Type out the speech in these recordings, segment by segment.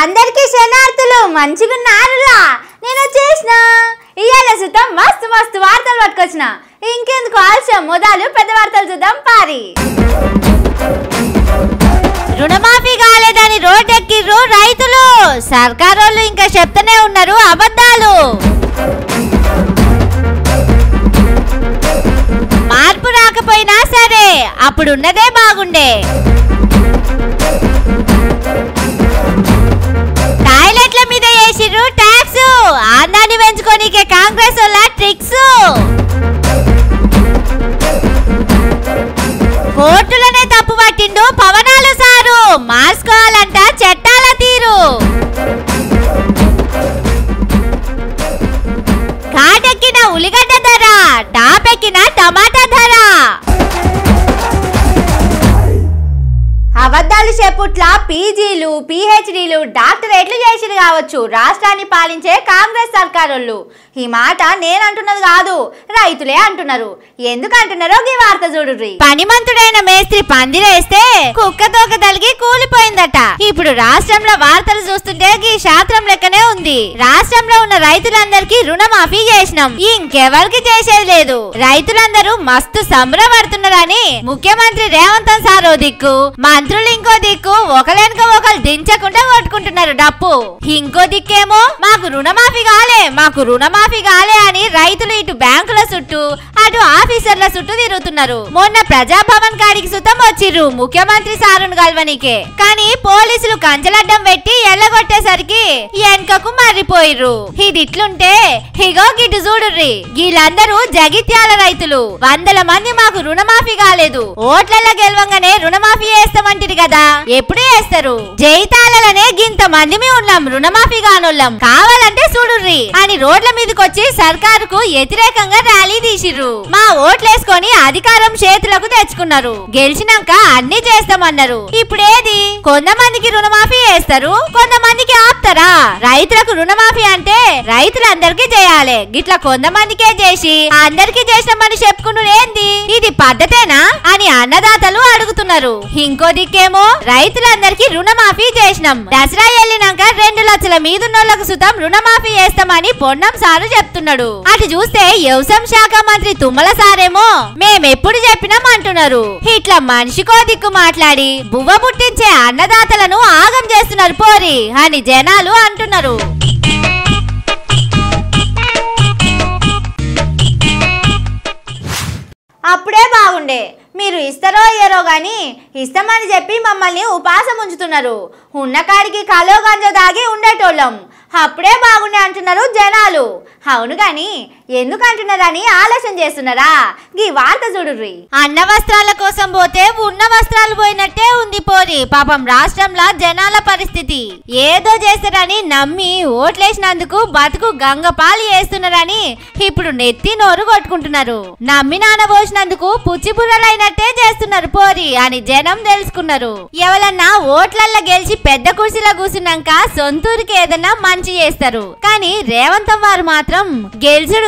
అందరికీ శనార్థులు మంచిగున్నారులా నేను చేసిన ఇయాల సుతం మస్తు మస్తు వార్తలు పట్టుకొచ్చిన ఇంకెందుకు ఆలస్యం మొదలు పెద్ద వార్తలు చూద్దాం పారి రుణమాఫీ కాలేదని రోడ్డెక్కిర్రు రైతులు సర్కారోళ్ళు ఇంకా చెప్తూనే ఉన్నారు అబద్ధాలు మార్పు రాకపోయినా సరే అప్పుడున్నదే బాగుండే టాయిలెట్ల మీద వేసిర్రు ట్యాక్స్ ఆందాన్ని పెంచుకోనీకే కాంగ్రెస్ వాళ్ళ ట్రిక్స్ కోర్టులోనే తప్పు పట్టిండు పవనాలు సారు మార్చుకోవాలంట చట్టాల తీరు ఘాటెక్కిన ఉల్లిగడ్డ ధర టాపెక్కిన టమాటా ధర అబద్ధాలు చెప్పుట్ల పీజీలు పీహెచ్డీలు డాక్టరేట్లు చేసిరు కావచ్చు రాష్ట్రాన్ని పాలించే కాంగ్రెస్ సర్కారోళ్ళు ఈ మాట నేనంటున్నది కాదు రైతులే అంటున్నారు ఎందుకు అంటున్నారో ఈ వార్త చూడుర్రి పనిమంతుడైన మేస్త్రి పందిరేస్తే కుక్కతోక తలిగి కూలిపోయిందట ఇప్పుడు రాష్ట్రంలో వార్తలు చూస్తుంటే ఈ శాస్త్రం లెక్కనే ఉంది రాష్ట్రంలో ఉన్న రైతులందరికీ రుణమాఫీ చేసినాం ఇంకెవరికి చేసేది లేదు రైతులందరూ మస్తు సంబరపడుతున్నారని ముఖ్యమంత్రి రేవంత్ సారో దిక్కు మంత్రులు ఇంకో దిక్కు ఒకలెనక ఒకరు దించకుండా కొట్టుకుంటున్నారు డప్పు ఇంకో దిక్కేమో మాకు రుణమాఫీ కాలే అని రైతులు ఇటు బ్యాంకుల చుట్టూ అటు ఆఫీసర్ల చుట్టూ తిరుగుతున్నారు మొన్న ప్రజాభవన్ కాడికి సుతం వచ్చిర్రు ముఖ్యమంత్రి సారును కలవనికే కానీ పోలీసులు కంచెలడ్డం పెట్టి ఎల్లగొట్టేసరికి వెనకకు మర్రిపోయిర్రు ఇది ఇట్లుంటే ఇగో గిట్టు చూడుర్రి వీళ్ళందరూ జగిత్యాల రైతులు వందల మంది మాకు రుణమాఫీ కాలేదు ఓట్లలో గెలవంగానే రుణమాఫీ చేస్తామంటారు కదా ఎప్పుడే చేస్తారు జైతాలనే గింత మందిమి ఉన్నాం రుణమాఫీ కానోళ్ళం కావాలంటే చూడుర్రి అని రోడ్ల మీదకొచ్చి సర్కారుకు వ్యతిరేకంగా ర్యాలీ తీసిర్రు మా ఓట్లేసుకొని అధికారం చేతులకు తెచ్చుకున్నారు గెలిచినాక అన్ని చేస్తామన్నారు ఇప్పుడేది కొంతమందికి రుణమాఫీ చేస్తారు కొంతమందికి ఆపుతారా రైతులకు రుణమాఫీ అంటే రైతులందరికీ చేయాలి గిట్లా కొంతమందికే చేసి అందరికీ చేసినామని చెప్పుకున్నారు ఏంది ఇది పద్ధతేనా అని అన్నదాతలు అడుగుతున్నారు ఇంకో దిక్కేమో రైతులందరికీ రుణమాఫీ చేసినాం దసరా వెళ్ళినాక 2 లక్షల మీదున్నోళ్లకు సుతం రుణమాఫీ చేస్తామని పొన్నం సారు చెప్తున్నాడు అటు చూస్తే వ్యవసాయ శాఖ మంత్రి తుమ్మల సారేమో మేమెప్పుడు చెప్పినాం అంటున్నారు ఇట్లా మనిషికో దిక్కు మాట్లాడి బువ్వ పుట్టించే అన్నదాతలను ఆగం చేస్తున్నారు పోరి అని జనాలు అంటున్నారు అప్పుడే బాగుండే మీరు ఇస్తారో ఇయ్యరో గాని ఇస్తామని చెప్పి మమ్మల్ని ఉపాసం ఉంచుతున్నారు ఉన్న కాడికి కలో గంజో దాగి ఉండేటోళ్ళం అప్పుడే బాగుండే అంటున్నారు జనాలు అవును గాని ఎందుకు అంటున్నారని ఆలోచన చేస్తున్నారా ఈ వార్త చూడుర్రి అన్న వస్త్రాల కోసం పోతే ఉన్న వస్త్రాలు పోయినట్టే ఉంది పోరి పాపం రాష్ట్రంలో జనాల పరిస్థితి ఏదో చేస్తారని నమ్మి ఓట్లేసినందుకు బతుకు గంగపాలు చేస్తున్నారని ఇప్పుడు నెత్తి నోరు కొట్టుకుంటున్నారు నమ్మి నానబోసినందుకు పుచ్చిబుర్రలైనట్టే చేస్తున్నారు పోరి అని జనం తెలుసుకున్నారు ఎవరన్నా ఓట్లల్లో గెలిచి పెద్ద కుర్చీలో కూర్చున్నాక సొంతూరికి ఏదన్నా మంచి చేస్తారు కానీ రేవంత్ వారు మాత్రం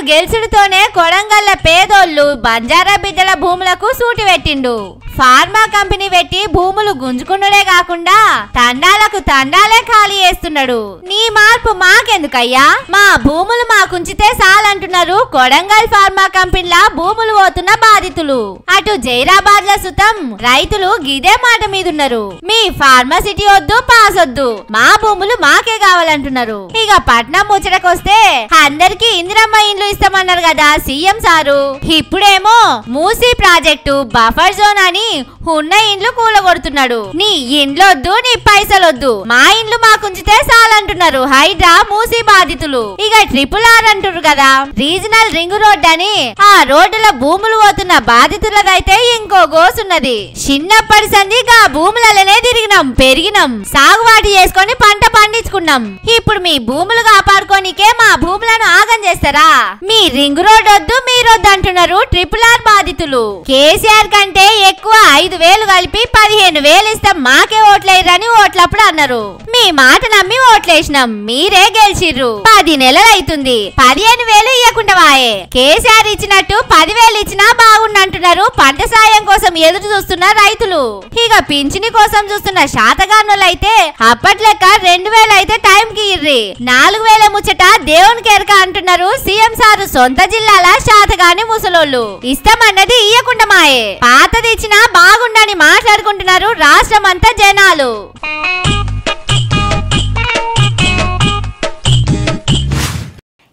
గెలుచుడుతోనే కొడంగల్ల పేదోళ్ళు బంజారా బిడ్డల భూములకు సూటి పెట్టిండు ఫార్మా కంపెనీ పెట్టి భూములు గుంజుకున్నడే కాకుండా తండాలకు తండాలే ఖాళీ చేస్తున్నాడు నీ మార్పు మాకెందుకయ్యా మా భూములు మాకుంచితే చాలంటున్నారు కొడంగల్ ఫార్మా కంపెనీలా భూములు పోతున్న బాధితులు అటు జైరాబాద్ ల సుతం రైతులు గిదే మాట మీదున్నారు మీ ఫార్మసిటీ వద్దు పాస్ వద్దు మా భూములు మాకే కావాలంటున్నారు ఇక పట్నం ముచ్చటకొస్తే అందరికి ఇందిరమ్మ ఇండ్లు ఇస్తామన్నారు కదా సీఎం సారు ఇప్పుడేమో మూసీ ప్రాజెక్టు బఫర్ జోన్ అని ఉన్న ఇండ్లు కూలగొడుతున్నాడు నీ ఇండ్లొద్దు నీ పైసలొద్దు మా ఇండ్లు మాకుంచితే చాలంటున్నారు హైడ్రా మూసీ బాధితులు ఇక RRR అంటారు కదా రీజనల్ రింగ్ రోడ్ అని ఆ రోడ్డులో భూములు పోతున్న బాధితులదైతే ఇంకో గోసున్నది చిన్నప్పటి సందిగా భూములనే తిరిగినాం పెరిగినాం సాగుబాటు చేసుకొని పంట పండించుకున్నాం ఇప్పుడు మీ భూములు కాపాడుకోనికే మా భూములను ఆగం చేస్తారా మీ రింగ్ రోడ్ వద్దు మీరొద్దు అంటున్నారు RRR బాధితులు కేసీఆర్ కంటే ఎక్కువ 5,000 కలిపి 15,000 ఇస్తాం మాకే ఓట్లేయరని ఓట్లప్పుడు అన్నారు మీ మాట నమ్మి ఓట్లేసినాం మీరే గెలిచిర్రు 10 నెలలు అవుతుంది 15,000 ఇవ్వకుండా వాయే కేసీఆర్ ఇచ్చినట్టు 10,000 ఇచ్చినా బాగుండంటున్నారు పంట సాయం కోసం ఎదురు చూస్తున్న రైతులు ఇక పింఛని కోసం చూస్తున్న శాతగానులైతే అప్పట్లెక్క 2000 అయితే టైం కి ఇర్రి 4000 ముచ్చట దేవునికి ఎరక అంటున్నారు సీఎం సారు సొంత జిల్లాల శాతగాని ముసలోళ్ళు. ఇస్తామన్నది ఇయ్యకుండా మాయే, పాతది ఇచ్చినా బాగుండని మాట్లాడుకుంటున్నారు రాష్ట్రమంతా జనాలు.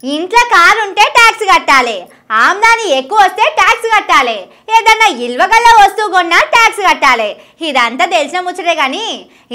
ఇంట్లో కారు ఉంటే ట్యాక్స్ కట్టాలి, ఆమ్దాని ఎక్కువ వస్తే ట్యాక్స్ కట్టాలి, ఏదన్నా ఇల్వగల్ల వస్తువు కొన్నా ట్యాక్స్ కట్టాలి. ఇదంతా తెలిసిన ముచ్చటే గాని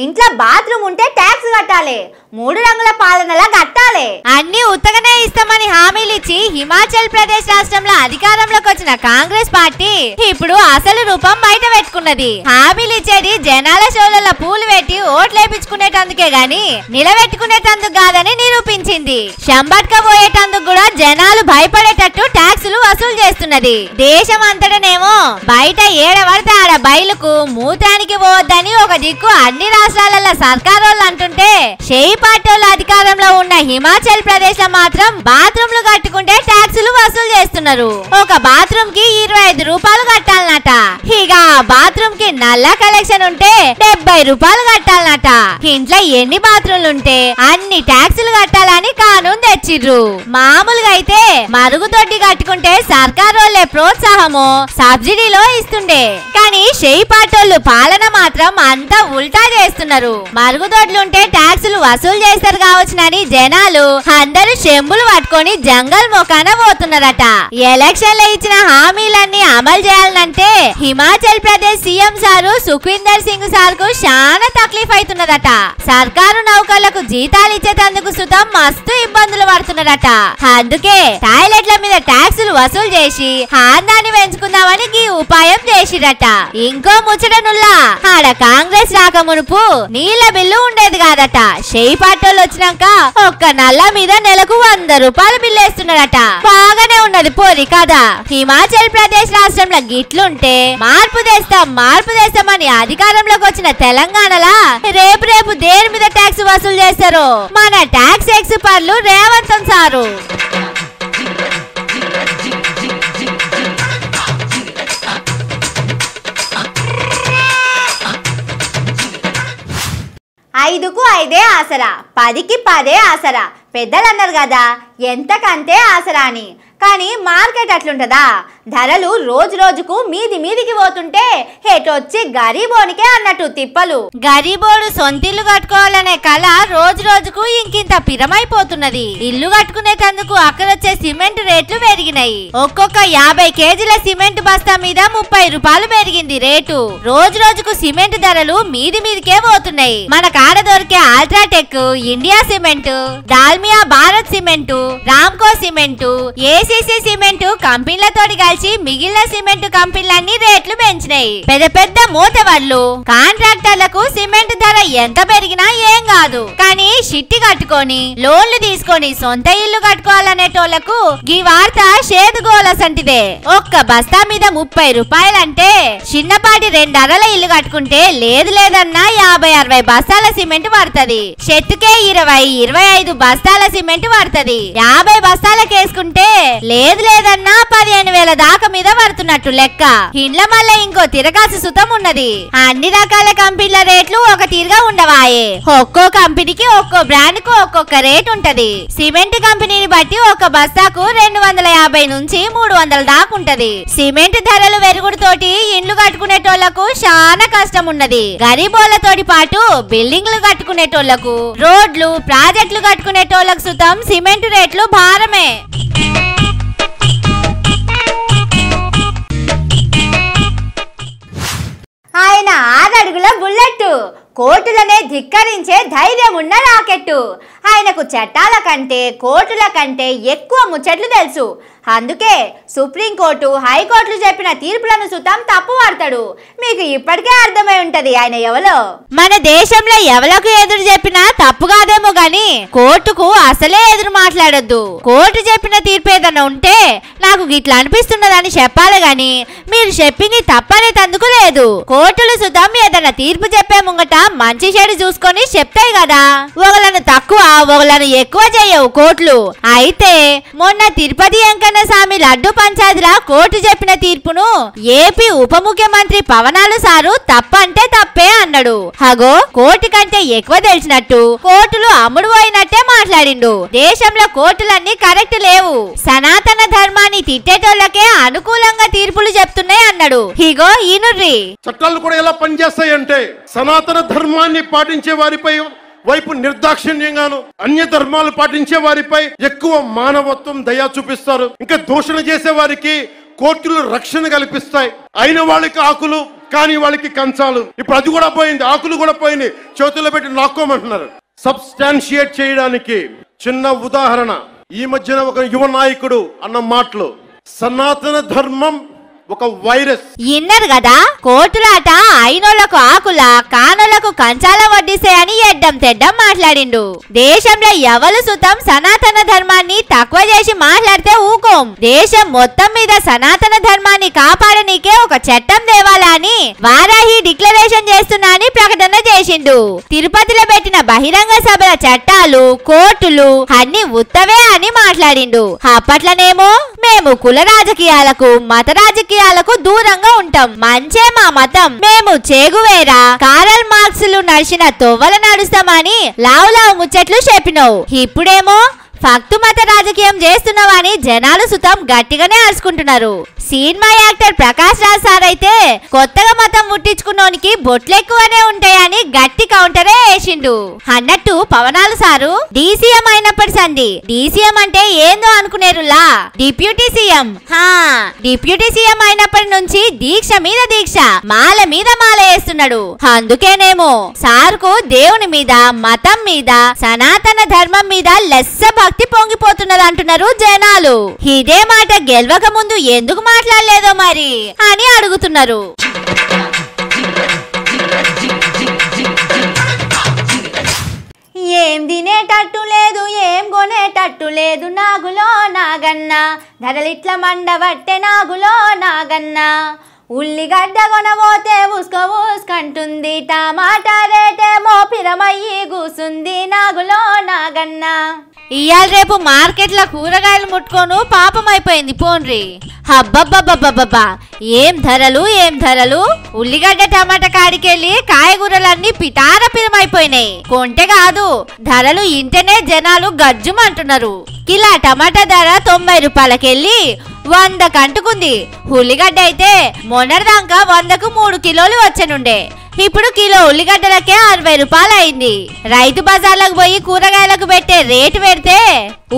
ఇంట్లో బాత్రూమ్ ఉంటే ట్యాక్స్ కట్టాలి, 3 రంగుల పాలనలా కట్టాలి. అన్ని ఉత్తగానే ఇస్తామని హామీలు ఇచ్చి హిమాచల్ ప్రదేశ్ రాష్ట్రంలో అధికారంలోకి వచ్చిన కాంగ్రెస్ పార్టీ ఇప్పుడు అసలు రూపం బయట పెట్టుకున్నది. హామీలు ఇచ్చేది జనాల షోలలో పూలు పెట్టి ఓట్లేపించుకునేటందుకే గాని నిలబెట్టుకునేటందుకు కాదని నిరూపించింది. శంబట్కపోయేటందుకు కూడా జనాలు భయపడేటట్టు ట్యాక్సులు వసూలు చేస్తున్నది. దేశం అంతటనేమో బయట ఏడబడితే ఆడ బయలుకు మూత్రానికి పోవద్దని ఒక దిక్కు అన్ని రాష్ట్రాలలో సర్కారోళ్ళు అంటుంటే షేయి పార్టీల అధికారంలో ఉన్న హిమాచల్ ప్రదేశ్ మాత్రం బాత్రూమ్లు కట్టుకుంటే ట్యాక్సులు వసూలు చేస్తున్నారు. ఒక బాత్రూమ్ కి 25 రూపాయలు కట్టాలన్నట. ఇక బాత్రూమ్ కి నల్ల కలెక్షన్ ఉంటే 70 రూపాయలు కట్టాలన్నట. ఇంట్లో ఎన్ని బాత్రూమ్లు ఉంటే అన్ని ట్యాక్సులు కట్టాలని కానూన్ తెచ్చిర్రు. మామూలుగా అయితే మరుగుదొడ్డి కట్టుకుంటే సర్కారోళ్ళే ప్రోత్సాహము సబ్సిడీలో ఇస్తుండే, కానీ షేయి పార్టీలు పాలన మాత్రం అంతా ఉల్టా చేస్తున్నారు. మరుగుదొడ్లుంటే ట్యాక్సులు వసూలు చేస్తారు కావచ్చునని జనాలు అందరూ చెంబులు పట్టుకొని జంగల్ మొకాన పోతున్నారట. ఎలక్షన్లో ఇచ్చిన హామీలన్నీ అమలు చేయాలంటే Himachal Pradesh CM sir Sukhwinder Singh sir కు చాలా తక్లీఫ్ అవుతున్నదట. సర్కారు నౌకర్లకు జీతాలు ఇచ్చేటందుకు సుతం మస్తు ఇబ్బందులు పడుతున్నారట. అందుకే టాయిలెట్ల మీద ట్యాక్సులు వసూలు చేసి ఆందాన్ని పెంచుకుందామని ఈ ఉపాయం చేసిరట. ఇంకో ముచ్చటనుల్లా ఆడ కాంగ్రెస్ రాక మునుపు నీళ్ల బిల్లు ఉండేది కాదట. షేయి పార్టీలు వచ్చినాక ఒక్క నల్ల మీద నెలకు 100 రూపాయలు బిల్లు వేస్తున్నారట. బాగానే ఉన్నది పోరి కదా. హిమాచల్ ప్రదేశ్ రాష్ట్రంలో గిట్లుంటే మార్పు తెస్తామని అధికారంలోకి వచ్చిన తెలంగాణలా రేపు దేని మీద ట్యాక్స్ వసూలు చేస్తారో మన ట్యాక్స్ ఎక్స్పర్ట్లు రేవంత్ సారు. ఐదుకు 5 ఆసరా, 10కి 10 ఆసరా. పెద్దలు అన్నారు కదా ఎంతకంతే ఆసరా అని. కానీ మార్కెట్ అట్లుంటదా? ధరలు రోజు రోజుకు మీదికి పోతుంటే హేటొచ్చి గరీబోనికే అన్నట్టు తిప్పలు. గరీబోడు సొంతిల్లు కట్టుకోవాలనే కళ రోజు రోజుకు ఇంకింత పిరమైపోతున్నది. ఇల్లు కట్టుకునేటందుకు అక్కడొచ్చే సిమెంట్ రేట్లు పెరిగినాయి. ఒక్కొక్క 50 కేజీల సిమెంట్ బస్తా మీద 30 రూపాయలు పెరిగింది రేటు. రోజు రోజుకు సిమెంట్ ధరలు మీదికే పోతున్నాయి. మన కాడ దొరికే UltraTech, India cement, Dalmia Bharat cement, Ramco cement, ACC cement కంపెనీలతోటి కలిసి మిగిలిన సిమెంట్ కంపెనీలన్నీ రేట్లు పెంచినాయి. పెద్ద మూతవాళ్ళు కాంట్రాక్టర్లకు సిమెంట్ ధర ఎంత పెరిగినా ఏం కాదు, కానీ షిట్టి కట్టుకొని లోన్లు తీసుకొని సొంత ఇల్లు కట్టుకోవాలనేటోళ్లకు ఈ వార్త షేదుగోలసంటిదే. ఒక్క బస్తా మీద 30 రూపాయలంటే చిన్నపాటి 2 అరల ఇల్లు కట్టుకుంటే లేదన్నా 50-60 బస్తాల సిమెంట్ పడుతుంది. చెట్టుకే 20-25 బస్తాల సిమెంట్ పడుతుంది. 50 బస్తాలకేసుకుంటే లేదన్నా 15,000 దాకా మీద పడుతున్నట్టు లెక్క. ఇండ్ల మళ్ళీ ఇంకో తిరగాసు సుతం ఉన్నది. అన్ని రకాల కంపెనీల రేట్లు ఒక తీరుగా ఉండవాయే. ఒక్కో కంపెనీకి ఒక్కో బ్రాండ్ కు ఒక్కొక్క రేట్ ఉంటది. సిమెంట్ కంపెనీని బట్టి ఒక బస్తాకు 250 నుంచి 300 దాకా ఉంటది. సిమెంట్ ధరలు పెరుగుడుతోటి ఇండ్లు కట్టుకునేటోళ్లకు చాలా కష్టం ఉన్నది. గరీబోళ్లతోటి పాటు బిల్డింగ్లు కట్టుకునేటోళ్లకు, రోడ్లు ప్రాజెక్టులు కట్టుకునేటోళ్లకు సుతం సిమెంట్ రేట్లు భారమే. ఆయన 6 అడుగుల బుల్లెట్, కోర్టులనే ధిక్కరించే ధైర్యం ఉన్న రాకెట్టు. ఆయనకు చట్టాల కంటే కోర్టుల కంటే ఎక్కువ ముచ్చట్లు తెలుసు. అందుకే సుప్రీంకోర్టు, హైకోర్టులు చెప్పిన తీర్పులను సుతం తప్పు పడతాడు. మీకు ఇప్పటికే అర్థమై ఉంటది ఆయన ఎవలో. మన దేశంలో ఎవలకు ఎదురు చెప్పినా తప్పు కాదేమో గాని కోర్టుకు అసలే ఎదురు మాట్లాడొద్దు. కోర్టు చెప్పిన తీర్పు ఏదన్నా ఉంటే నాకు గిట్లా అనిపిస్తున్నదని చెప్పాలి గాని మీరు చెప్పింది తప్పనేటందుకు లేదు. కోర్టులు సుతం ఏదన్నా తీర్పు చెప్పే ముంగట మంచి చెడు చూసుకొని చెప్తాయి కదా. ఒకళ్ళను తక్కువ ఒకళ్ళను ఎక్కువ చేయవు కోర్టులు. అయితే మొన్న తిరుపతి వెంకన్న స్వామి లడ్డు పంచాయతీల కోర్టు చెప్పిన తీర్పును ఏపీ ఉప ముఖ్యమంత్రి పవనాలు సారు తప్పంటే తప్పే అన్నాడు. హగో కోర్టు కంటే ఎక్కువ తెలిసినట్టు కోర్టులు అమ్ముడు పోయినట్టే మాట్లాడిండు. దేశంలో కోర్టులన్నీ కరెక్ట్ లేవు, సనాతన ధర్మాన్ని తిట్టేటోళ్ళకే అనుకూలంగా తీర్పులు చెప్తున్నాయి అన్నాడు. ఇగో ఈనుర్రి చట్టాలు కూడా ఎలా పనిచేస్తాయంటే సనాతన ధర్మాన్ని పాటించే వారిపై వైపు నిర్దాక్షిణ్యంగాను, అన్య ధర్మాలు పాటించే వారిపై ఎక్కువ మానవత్వం దయ చూపిస్తారు. ఇంకా దూషణ చేసే వారికి కోర్టులు రక్షణ కల్పిస్తాయి. అయిన వాళ్ళకి ఆకులు, కానీ వాళ్ళకి కంచాలు. ఇప్పుడు అది కూడా పోయింది, ఆకులు కూడా పోయింది, చేతుల్లో పెట్టి లాక్కోమంటున్నారు. సబ్స్టాన్షియేట్ చేయడానికి చిన్న ఉదాహరణ, ఈ మధ్యన ఒక యువ నాయకుడు అన్న మాటలు, సనాతన ధర్మం ఒక వైరస్. ఇన్నర్ కదా కోర్టులాట అయినోళ్లకు ఆకుల కానోళ్లకు కంచాల వడ్డిస్తాయని ఎడ్డం తెడ్డం మాట్లాడిండు. దేశంలో ఎవరు సుతం సనాతన ధర్మాన్ని తక్కువ చేసి మాట్లాడితే ఊకోం. దేశం మొత్తం మీద సనాతన ధర్మాన్ని కాపాడనీకే ఒక చట్టం తేవాలా అని వారాహి డిక్లరేషన్ చేస్తున్నా అని ప్రకటన చేసిండు. తిరుపతిలో పెట్టిన బహిరంగ సభల చట్టాలు కోర్టులు అన్ని ఉత్తవే అని మాట్లాడిండు. అప్పట్లనేమో మేము కుల రాజకీయాలకు మత రాజకీయాలకు దూరంగా ఉంటాం, మంచే మా మతం, మేము చేగువేరా కారల్ మార్క్స్ నడిచిన తొవ్వల నడుస్తామని లావు ముచ్చట్లు చెప్పినావు. ఇప్పుడేమో ఫక్తు మత రాజకీయం చేస్తున్నావని జనాలు సుతం గట్టిగానే అరుచుకుంటున్నారు. Cinema actor Prakash Raj sir అయితే కొత్తగా మతం ముట్టించుకున్నోనికి బొట్లెక్కువనే ఉంటాయని గట్టి కౌంటరే వేసిండు. అన్నట్టు పవనాలు సారు డీసీఎం అయినప్పటి సంది డీసీఎం అంటే ఏందో అనుకునేరులా డిప్యూటీ సీఎం. డిప్యూటీ సీఎం అయినప్పటి నుంచి దీక్ష మీద దీక్ష, మాల మీద మాల వేస్తున్నాడు. అందుకేనేమో సార్కు దేవుని మీద, మతం మీద, సనాతన ధర్మం మీద లెస్స భక్తి పొంగిపోతున్నది అంటున్నారు జనాలు. ఇదే మాట గెలవక ముందు ఎందుకు మాట్లాడలేదో మరి అని అడుగుతున్నారు. ఏం తినేటట్టు లేదు, ఏం కొనేటట్టు లేదు, నాగులో నాగన్న ధరలిట్ల మండబట్టే నాగులో నాగన్న. ఉల్లిగడ్డ కొనబోతే ఉస్కంటుంది, టమాటా రేటేమో పిరమయ్యి కూసుంది నాగులో నాగన్న. ఇయాల రేపు మార్కెట్ లో కూరగాయలు ముట్టుకోను పాపం అయిపోయింది పోన్రి. అబ్బబ్బబ్బబ్బబ్బా ఏం ధరలు ఏం ధరలు. ఉల్లిగడ్డ టమాటా కాడికెళ్ళి కాయగూరలన్నీ పిటార పిరమైపోయినాయి. కొంటే కాదు ధరలు ఇంటనే జనాలు గజ్జుమంటున్నారు. కిలా టమాటా ధర 90 రూపాయలకెళ్ళి 100 కంటుకుంది. ఉల్లిగడ్డ అయితే మొన్నటిదాకా 100కు 3 కిలోలు వచ్చనుండే, ఇప్పుడు కిలో ఉల్లిగడ్డలకే 60 రూపాయలు అయింది. రైతు బజార్లకు పోయి కూరగాయలకు పెట్టే రేటు పెడితే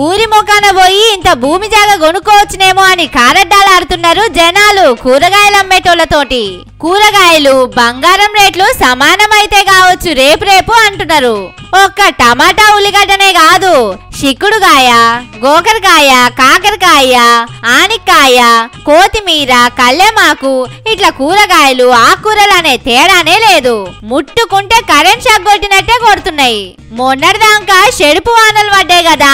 ఊరి మొక్కన పోయి ఇంత భూమి జాగా కొనుక్కోవచ్చునేమో అని కారడ్డాలాడుతున్నారు జనాలు కూరగాయలు అమ్మేటోళ్లతోటి. కూరగాయలు బంగారం రేట్లు సమానమైతే కావచ్చు రేపు రేపు అంటున్నారు. ఒక్క టమాటా ఉల్లిగడ్డనే కాదు, చిక్కుడుకాయ, గోకరకాయ, కాకరకాయ, ఆనిక్కాయ, కొత్తిమీర, కల్లెమాకు ఇట్లా కూరగాయలు ఆకుకూరలు అనే తేడానే లేదు. ముట్టుకుంటే కరెంట్ షాక్ కొట్టినట్టే కొడుతున్నాయి. మొన్నటిదాకా చెడుపు వానలు పడ్డాయి కదా,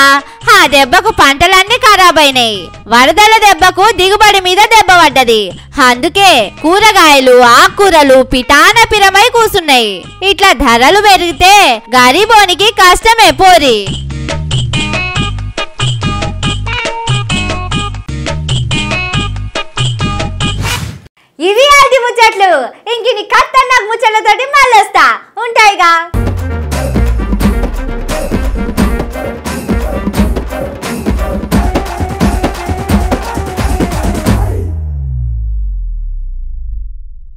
ఆ దెబ్బకు పంటలన్నీ ఖరాబ్ అయినాయి. వరదల దెబ్బకు దిగుబడి మీద దెబ్బ పడ్డది. అందుకే కూరగాయలు ఆకుకూరలు పిటాన పిరమై కూసున్నాయి. ఇట్లా ధరలు పెరిగితే గరీబోనికి కష్టమే పోరి. ఇవి ఆది ముచ్చట్లు. ఇంకిని ఖతర్నాక్ ముచ్చట్లతోటి మళ్ళొస్తా ఉంటాయిగా.